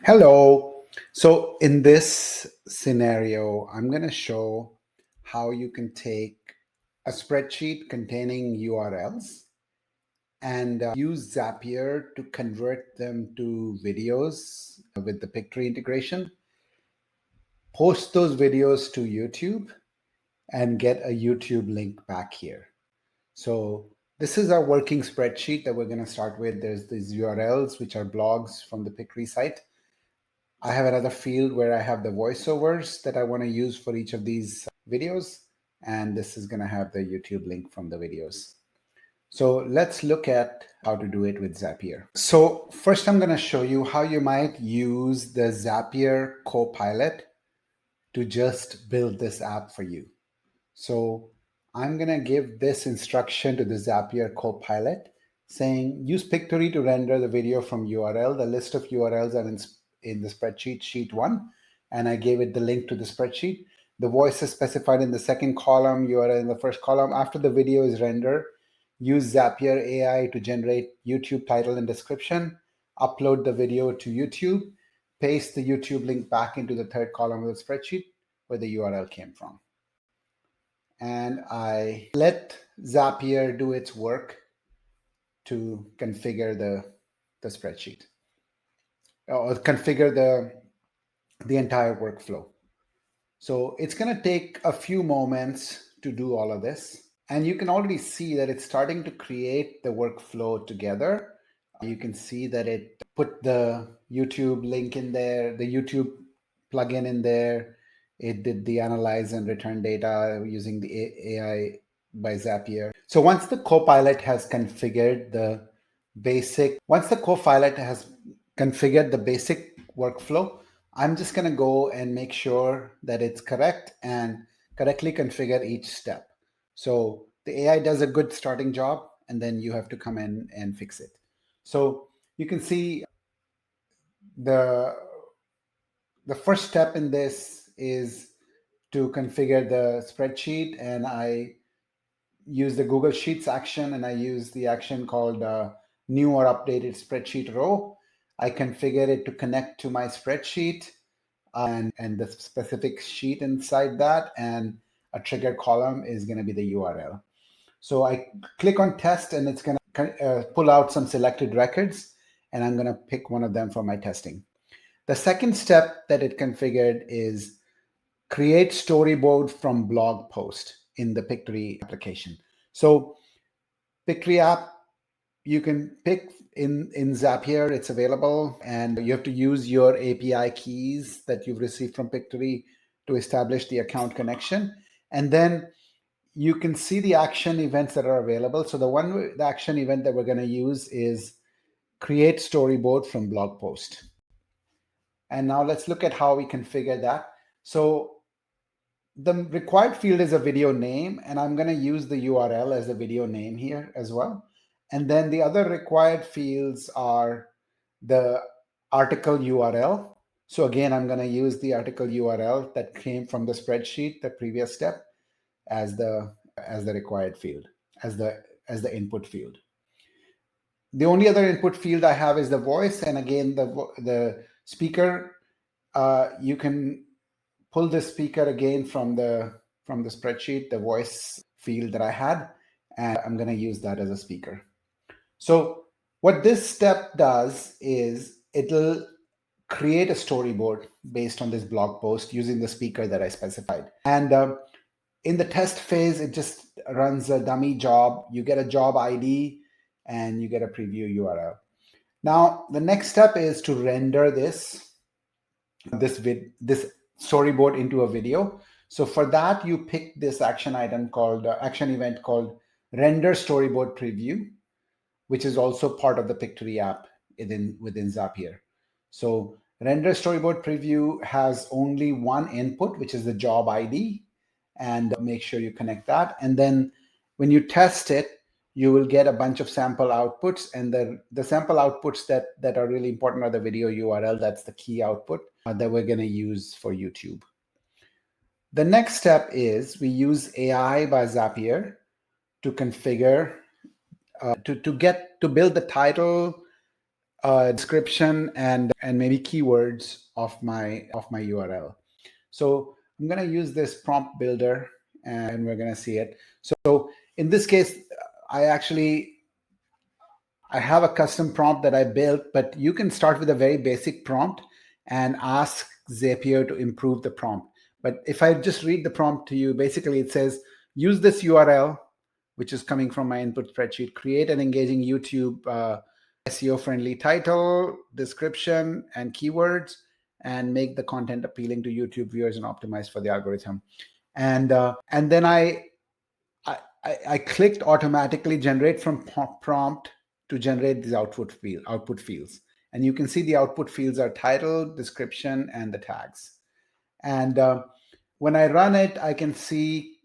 Hello. So in this scenario, I'm going to show how you can take a spreadsheet containing URLs and use Zapier to convert them to videos with the Pictory integration, post those videos to YouTube, and get a YouTube link back here. So this is our working spreadsheet that we're going to start with. There's these URLs, which are blogs from the Pictory site. I have another field where I have the voiceovers that I want to use for each of these videos. And this is going to have the YouTube link from the videos. So let's look at how to do it with Zapier. So first, I'm going to show you how you might use the Zapier Copilot to just build this app for you. So I'm going to give this instruction to the Zapier Copilot saying, use Pictory to render the video from URL. The list of URLs are in the spreadsheet, sheet 1, and I gave it the link to the spreadsheet. The voice is specified in the second column, URL in the first column. After the video is rendered, use Zapier AI to generate YouTube title and description, upload the video to YouTube, paste the YouTube link back into the third column of the spreadsheet where the URL came from. And I let Zapier do its work to configure the spreadsheet or configure the entire workflow. So it's going to take a few moments to do all of this. And you can already see that it's starting to create the workflow together. You can see that it put the YouTube link in there, the YouTube plugin in there. It did the analyze and return data using the AI by Zapier. So once the Copilot has configured the basic workflow, I'm just going to go and make sure that it's correct and correctly configure each step. So the AI does a good starting job, and then you have to come in and fix it. So you can see the first step in this is to configure the spreadsheet, and I use the Google Sheets action, and I use the action called new or updated spreadsheet row. I configure it to connect to my spreadsheet and the specific sheet inside that, and a trigger column is going to be the URL. So I click on test, and it's going to pull out some selected records, and I'm going to pick one of them for my testing. The second step that it configured is create storyboard from blog post in the Pictory application. So Pictory app, you can pick in Zapier, it's available, and you have to use your API keys that you've received from Pictory to establish the account connection. And then you can see the action events that are available. So the action event that we're going to use is create storyboard from blog post. And now let's look at how we configure that. So the required field is a video name, and I'm going to use the URL as the video name here as well. And then the other required fields are the article URL. So again, I'm going to use the article URL that came from the spreadsheet, the previous step, as the required field, as the input field. The only other input field I have is the voice, and again, the speaker. You can pull the speaker again from the spreadsheet, the voice field that I had, and I'm going to use that as a speaker. So what this step does is it'll create a storyboard based on this blog post using the speaker that I specified. And in the test phase, it just runs a dummy job. You get a job ID and you get a preview URL. Now, the next step is to render this storyboard into a video. So for that, you pick this action event called render storyboard preview, which is also part of the Pictory app within Zapier. So render storyboard preview has only one input, which is the job ID, and make sure you connect that. And then when you test it, you will get a bunch of sample outputs, and the sample outputs that are really important are the video URL. That's the key output that we're going to use for YouTube. The next step is we use AI by Zapier to configure to build the title description and maybe keywords of my URL. So I'm going to use this prompt builder, and we're going to see it. So in this case, I have a custom prompt that I built, but you can start with a very basic prompt and ask Zapier to improve the prompt. But if I just read the prompt to you, basically it says, use this URL, which is coming from my input spreadsheet, create an engaging YouTube SEO-friendly title, description, and keywords, and make the content appealing to YouTube viewers and optimized for the algorithm. And then I clicked automatically generate from prompt to generate these output fields. And you can see the output fields are title, description, and the tags. And when I run it, I can see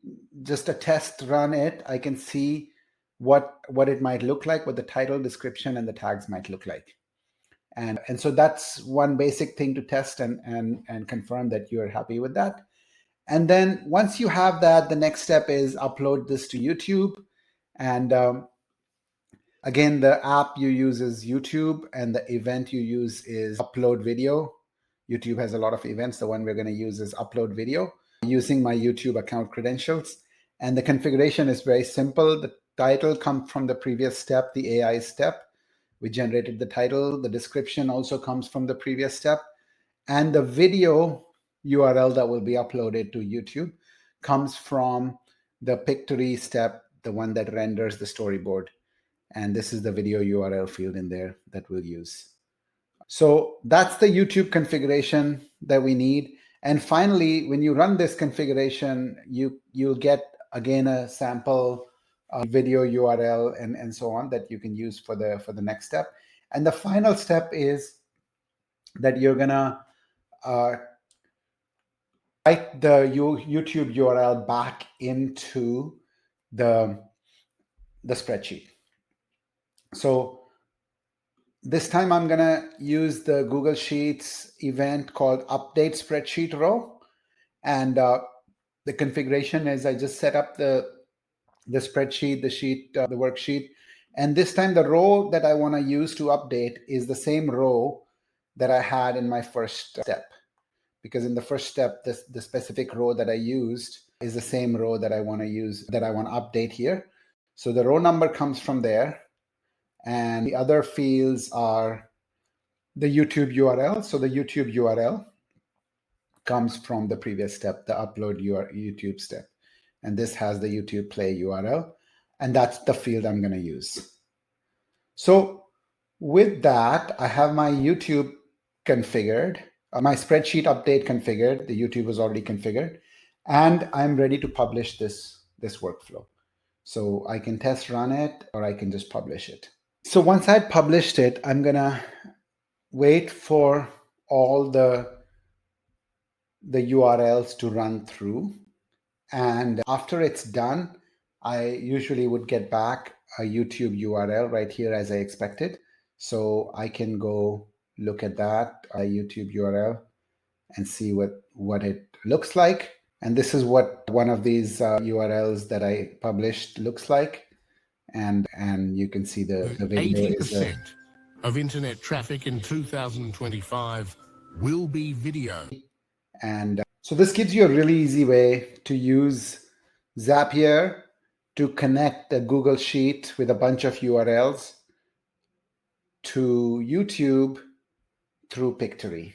just a test run it. I can see what it might look like, what the title, description, and the tags might look like. And so that's one basic thing to test and confirm that you're happy with that. And then once you have that, the next step is upload this to YouTube. And again, the app you use is YouTube, and the event you use is upload video. YouTube has a lot of events. The one we're going to use is upload video using my YouTube account credentials. And the configuration is very simple. The title comes from the previous step, the AI step. We generated the title. The description also comes from the previous step. And the video URL that will be uploaded to YouTube comes from the Pictory step, the one that renders the storyboard. And this is the video URL field in there that we'll use. So that's the YouTube configuration that we need. And finally, when you run this configuration, you'll get, again, a sample video URL and so on that you can use for the next step. And the final step is that you're going to write the YouTube URL back into the spreadsheet. So this time I'm going to use the Google Sheets event called update spreadsheet row. And the configuration is I just set up the spreadsheet, the sheet, the worksheet. And this time the row that I want to use to update is the same row that I had in my first step. Because in the first step, the specific row that I used is the same row that I want to use, that I want to update here. So the row number comes from there. And the other fields are the YouTube URL. So the YouTube URL comes from the previous step, the upload YouTube step. And this has the YouTube play URL. And that's the field I'm going to use. So with that, I have my YouTube configured, my spreadsheet update configured. The YouTube was already configured. And I'm ready to publish this workflow. So I can test run it, or I can just publish it. So once I published it, I'm going to wait for all the URLs to run through. And after it's done, I usually would get back a YouTube URL right here as I expected. So I can go look at that YouTube URL and see what it looks like. And this is what one of these URLs that I published looks like. And you can see the video 80% of internet traffic in 2025 will be video. And so this gives you a really easy way to use Zapier to connect a Google Sheet with a bunch of URLs to YouTube through Pictory.